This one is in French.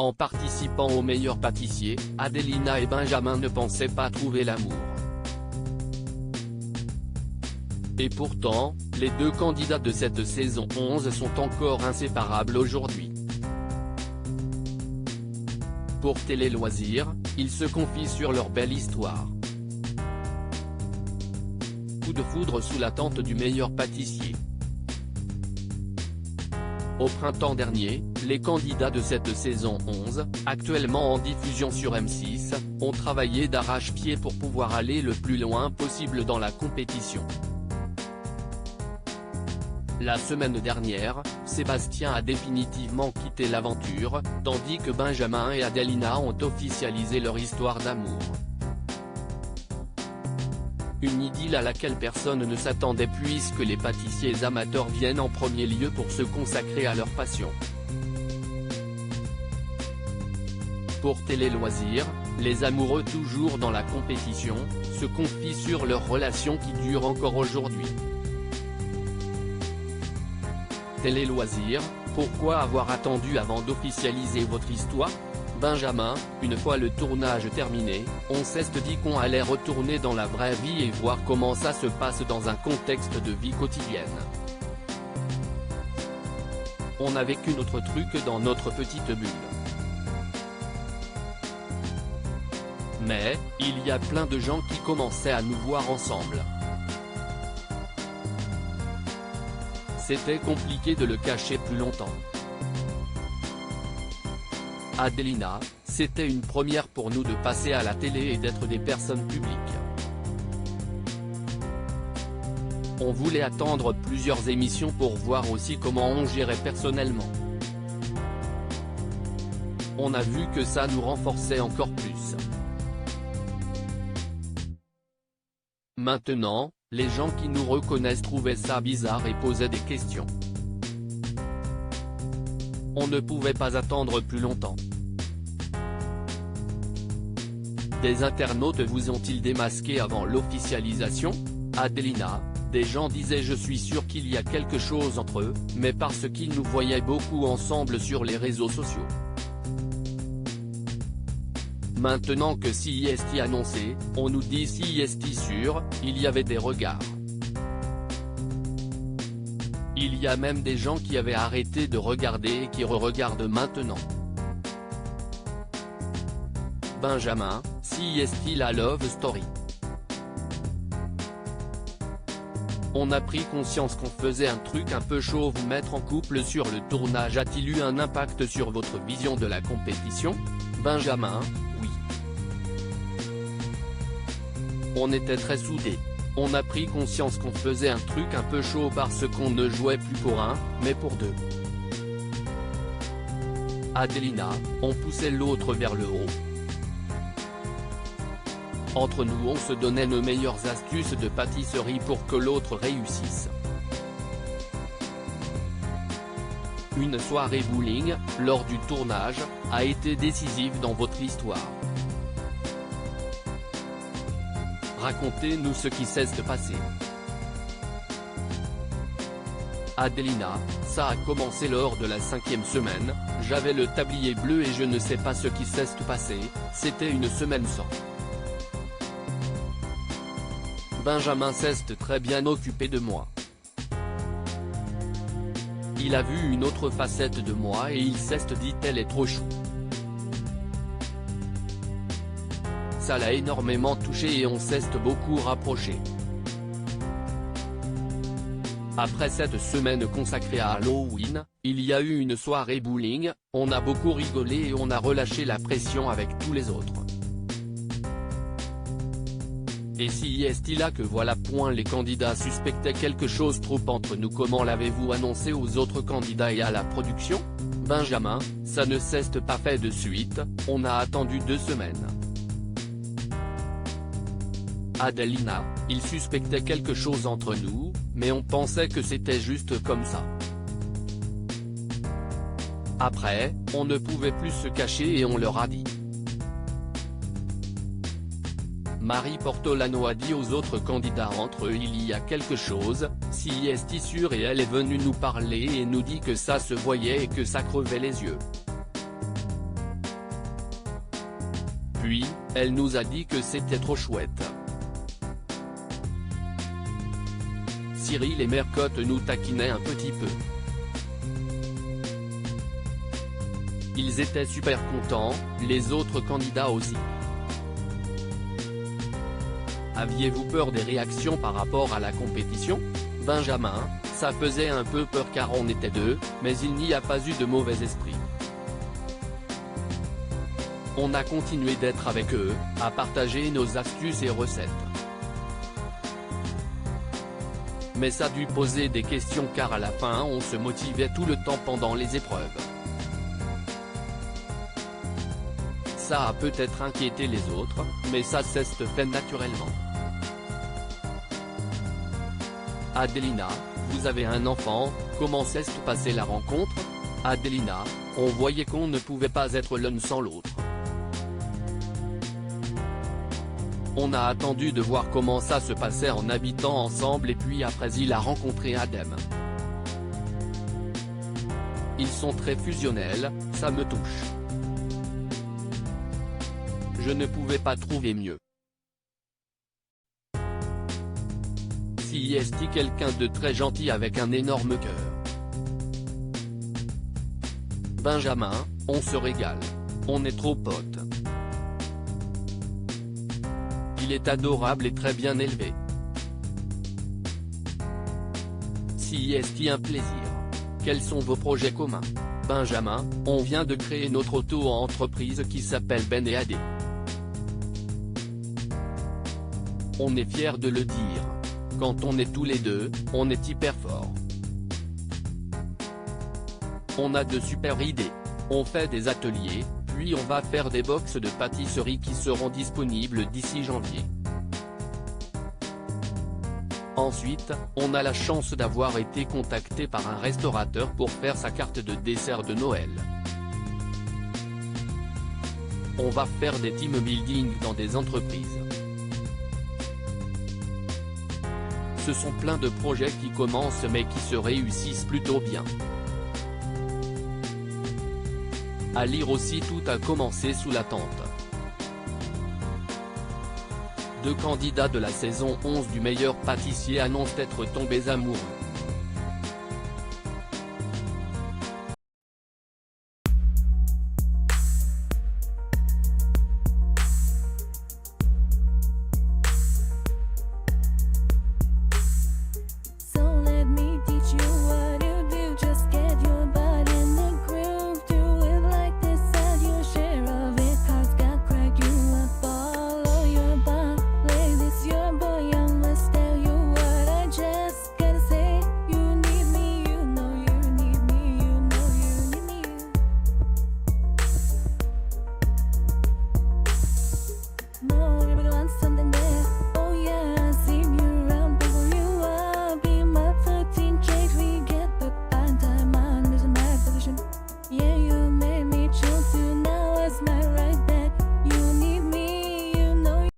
En participant au meilleur pâtissier, Adelina et Benjamin ne pensaient pas trouver l'amour. Et pourtant, les deux candidats de cette saison 11 sont encore inséparables aujourd'hui. Pour Télé Loisirs, ils se confient sur leur belle histoire. Coup de foudre sous la tente du meilleur pâtissier. Au printemps dernier, les candidats de cette saison 11, actuellement en diffusion sur M6, ont travaillé d'arrache-pied pour pouvoir aller le plus loin possible dans la compétition. La semaine dernière, Sébastien a définitivement quitté l'aventure, tandis que Benjamin et Adelina ont officialisé leur histoire d'amour. Une idylle à laquelle personne ne s'attendait puisque les pâtissiers amateurs viennent en premier lieu pour se consacrer à leur passion. Pour Télé Loisirs, les amoureux toujours dans la compétition, se confient sur leur relation qui dure encore aujourd'hui. Télé Loisirs, pourquoi avoir attendu avant d'officialiser votre histoire ? Benjamin, une fois le tournage terminé, on s'est dit qu'on allait retourner dans la vraie vie et voir comment ça se passe dans un contexte de vie quotidienne. On a vécu notre truc dans notre petite bulle. Mais, il y a plein de gens qui commençaient à nous voir ensemble. C'était compliqué de le cacher plus longtemps. Adelina, c'était une première pour nous de passer à la télé et d'être des personnes publiques. On voulait attendre plusieurs émissions pour voir aussi comment on gérait personnellement. On a vu que ça nous renforçait encore plus. Maintenant, les gens qui nous reconnaissent trouvaient ça bizarre et posaient des questions. On ne pouvait pas attendre plus longtemps. Des internautes vous ont-ils démasqué avant l'officialisation ? Adelina, des gens disaient je suis sûr qu'il y a quelque chose entre eux, mais parce qu'ils nous voyaient beaucoup ensemble sur les réseaux sociaux. Maintenant que CIST annoncé, on nous dit CIST sûr, il y avait des regards. Il y a même des gens qui avaient arrêté de regarder et qui re-regardent maintenant. Benjamin, CIST la Love Story. On a pris conscience qu'on faisait un truc un peu chaud. Vous mettre en couple sur le tournage a-t-il eu un impact sur votre vision de la compétition ? Benjamin, oui. On était très soudés. On a pris conscience qu'on faisait un truc un peu chaud parce qu'on ne jouait plus pour un, mais pour deux. Adelina, on poussait l'autre vers le haut. Entre nous on se donnait nos meilleures astuces de pâtisserie pour que l'autre réussisse. Une soirée bowling, lors du tournage, a été décisive dans votre histoire. Racontez-nous ce qui s'est passé. Adelina, ça a commencé lors de la 5e semaine, j'avais le tablier bleu et je ne sais pas ce qui s'est passé, c'était une semaine sans. Benjamin s'est très bien occupé de moi. Il a vu une autre facette de moi et il s'est dit elle est trop chou. Ça l'a énormément touché et on s'est beaucoup rapproché. Après cette semaine consacrée à Halloween, il y a eu une soirée bowling, on a beaucoup rigolé et on a relâché la pression avec tous les autres. Et si est-il là que voilà. Les candidats suspectaient quelque chose trop entre nous. Comment l'avez-vous annoncé aux autres candidats et à la production ? Benjamin, ça ne s'est pas fait de suite, on a attendu 2 semaines. Adelina, ils suspectaient quelque chose entre nous, mais on pensait que c'était juste comme ça. Après, on ne pouvait plus se cacher et on leur a dit. Marie Portolano a dit aux autres candidats entre eux il y a quelque chose, si est sûr et elle est venue nous parler et nous dit que ça se voyait et que ça crevait les yeux. Puis, elle nous a dit que c'était trop chouette. Cyril et Mercotte nous taquinaient un petit peu. Ils étaient super contents, les autres candidats aussi. Aviez-vous peur des réactions par rapport à la compétition? Benjamin: ça faisait un peu peur car on était deux, mais il n'y a pas eu de mauvais esprit. On a continué d'être avec eux, à partager nos astuces et recettes. Mais ça a dû poser des questions car à la fin on se motivait tout le temps pendant les épreuves. Ça a peut-être inquiété les autres, mais ça s'est fait naturellement. Adelina: vous avez un enfant, comment s'est passée la rencontre? Adelina: on voyait qu'on ne pouvait pas être l'un sans l'autre. On a attendu de voir comment ça se passait en habitant ensemble et puis après il a rencontré Adem. Ils sont très fusionnels, ça me touche. Je ne pouvais pas trouver mieux. Si est quelqu'un de très gentil avec un énorme cœur. Benjamin: on se régale. On est trop potes. Il est adorable et très bien élevé. Si est un plaisir. Quels sont vos projets communs? Benjamin: on vient de créer notre auto-entreprise qui s'appelle Ben et Adé. On est fiers de le dire. Quand on est tous les deux, on est hyper fort. On a de super idées. On fait des ateliers, puis on va faire des box de pâtisserie qui seront disponibles d'ici janvier. Ensuite, on a la chance d'avoir été contacté par un restaurateur pour faire sa carte de dessert de Noël. On va faire des team building dans des entreprises. Ce sont plein de projets qui commencent mais qui se réussissent plutôt bien. À lire aussi, tout a commencé sous la tente. 2 candidats de la saison 11 du meilleur pâtissier annoncent être tombés amoureux.